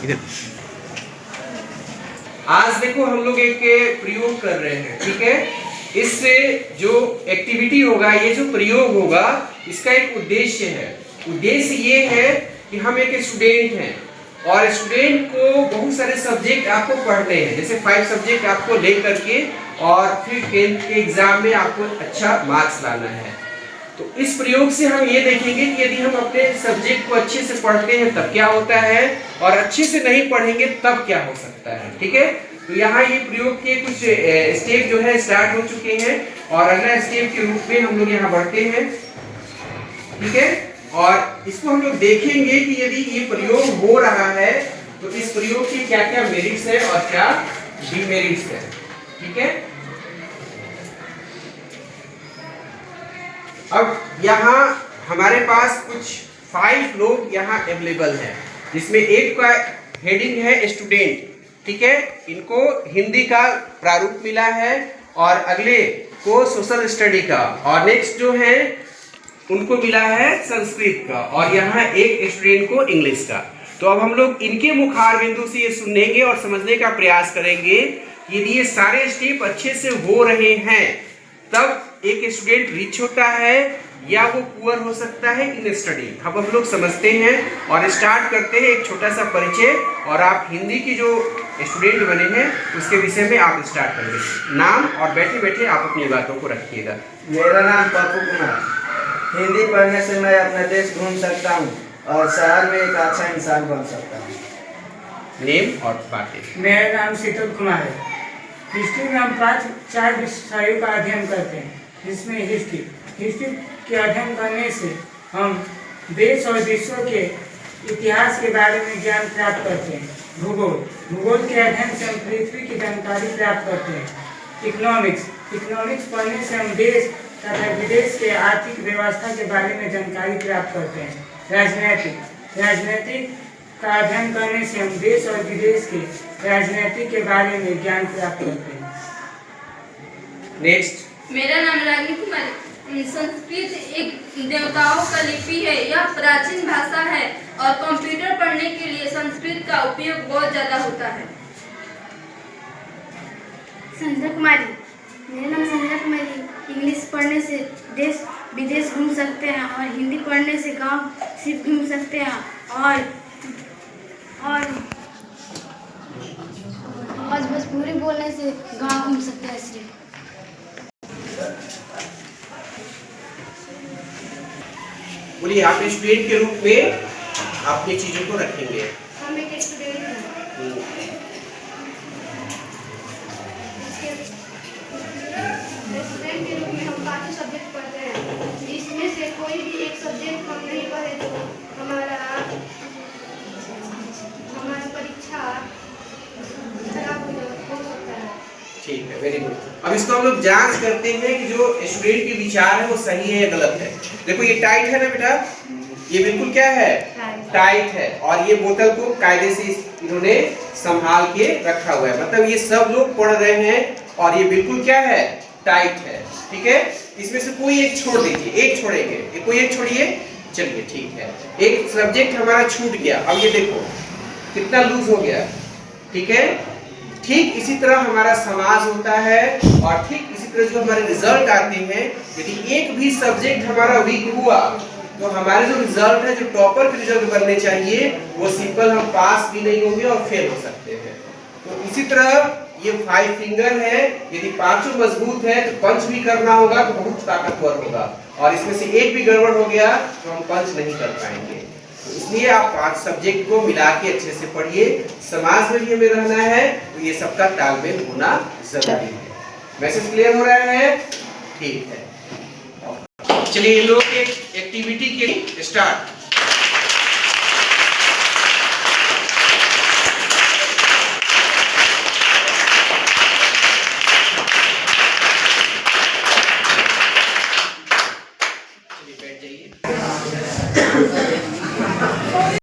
इधर आज देखो हम लोग एक प्रयोग कर रहे हैं, ठीक है। इससे जो एक्टिविटी होगा, ये जो प्रयोग होगा, इसका एक उद्देश्य है। उद्देश्य ये है कि हम एक स्टूडेंट हैं और स्टूडेंट को बहुत सारे सब्जेक्ट आपको पढ़ने हैं, जैसे 5 सब्जेक्ट आपको ले करके और फिर 10th के एग्जाम में आपको अच्छा मार्क्स लाना है। तो इस प्रयोग से हम ये देखेंगे कि यदि हम अपने सब्जेक्ट को अच्छे से पढ़ते हैं तब क्या होता है और अच्छे से नहीं पढ़ेंगे तब क्या हो सकता है, ठीक है। तो यहाँ ये प्रयोग के कुछ स्टेप जो है स्टार्ट हो चुके हैं और अगला स्टेप के रूप में हम लोग यहाँ बढ़ते हैं, ठीक है। और इसको हम लोग देखेंगे कि यदि ये प्रयोग हो रहा है तो इस प्रयोग के क्या क्या मेरिट्स है और क्या डिमेरिट्स है, ठीक है। अब यहाँ हमारे पास कुछ 5 लोग यहाँ अवेलेबल हैं, जिसमें एक का हेडिंग है स्टूडेंट, ठीक है। इनको हिंदी का प्रारूप मिला है और अगले को सोशल स्टडी का और नेक्स्ट जो है उनको मिला है संस्कृत का और यहाँ एक स्टूडेंट को इंग्लिश का। तो अब हम लोग इनके मुखार बिंदु से ये सुनेंगे और समझने का प्रयास करेंगे कि यदि ये सारे स्टेप अच्छे से हो रहे हैं तब एक स्टूडेंट रिच होता है या वो पुअर हो सकता है इन स्टडी। अब हम लोग समझते हैं और स्टार्ट करते हैं एक छोटा सा परिचय। और आप हिंदी की जो स्टूडेंट बने हैं उसके विषय में आप स्टार्ट करेंगे। नाम और बैठे बैठे आप अपनी बातों को रखिएगा। मेरा नाम पप्पू कुमार। हिंदी पढ़ने से मैं अपना देश घूम सकता हूँ और शहर में एक अच्छा इंसान बन सकता हूँ। नेम और बातें। मेरा नाम शीतल कुमार है। हिस्ट्री में हम 4 विषयों का अध्ययन करते हैं, जिसमें हिस्ट्री के अध्ययन करने से हम देश और विश्व के इतिहास के बारे में ज्ञान प्राप्त करते हैं। भूगोल के अध्ययन से हम पृथ्वी की जानकारी प्राप्त करते हैं। इकोनॉमिक्स पढ़ने से हम देश तथा विदेश के आर्थिक व्यवस्था के बारे में जानकारी प्राप्त करते हैं। राजनीतिक का अध्ययन करने से हम देश और विदेश के राजनीति के बारे में ज्ञान प्राप्त करते हैं। नेक्स्ट। मेरा नाम रागिनी कुमारी। संस्कृत एक देवताओं का लिपि है। यह प्राचीन भाषा है और कंप्यूटर पढ़ने के लिए संस्कृत का उपयोग बहुत ज्यादा होता है। संध्या कुमारी। मेरा नाम संध्या कुमारी। इंग्लिश पढ़ने से देश विदेश घूम सकते हैं और हिंदी पढ़ने से गांव सिर्फ घूम सकते हैं और भोजपुरी बोलने से गांव घूम सकते हैं सिर्फ। बोलिए, आप स्टूडेंट के रूप में अपनी चीजों को रखेंगे। हम एक स्टूडेंट हैं। स्टूडेंट के रूप में हम 5 सब्जेक्ट पढ़ते हैं, जिसमें से कोई भी एक सब्जेक्ट हम नहीं पढ़े तो हमारा परीक्षा खराब हो सकता है। ठीक है, वेरी गुड। अब इसको हम लोग जांच करते हैं कि जो स्टूडेंट के विचार है वो सही है या गलत है। देखो ये टाइट है ना बेटा, ये बिल्कुल क्या है, टाइट है और ये बोतल को कायदे से इन्होंने संभाल के रखा हुआ है, मतलब ये सब लोग पढ़ रहे हैं और ये बिल्कुल क्या है, टाइट है, ठीक है। इसमें से कोई एक छोड़ दीजिए, एक छोड़ेंगे, कोई एक छोड़िए, चलिए ठीक है। एक सब्जेक्ट हमारा छूट गया, अब ये देखो कितना लूज हो गया, ठीक है। ठीक इसी तरह हमारा समाज होता है और ठीक इसी तरह जो हमारे रिजल्ट आते हैं, यदि एक भी सब्जेक्ट हमारा वीक हुआ तो हमारे जो रिजल्ट है, जो टॉपर के रिजल्ट बनने चाहिए, वो सिंपल हम पास भी नहीं होंगे और फेल हो सकते हैं। तो इसी तरह ये 5 फिंगर है, यदि 5 मजबूत है तो पंच भी करना होगा तो बहुत ताकतवर होगा और इसमें से एक भी गड़बड़ हो गया तो हम पंच नहीं कर पाएंगे। तो इसलिए आप 5 सब्जेक्ट को मिला के अच्छे से पढ़िए। समाज में भी हमें रहना है तो ये सबका तालमेल होना जरूरी है। मैसेज क्लियर हो रहा है? ठीक है, चलिए लोग एक एक्टिविटी के स्टार्ट।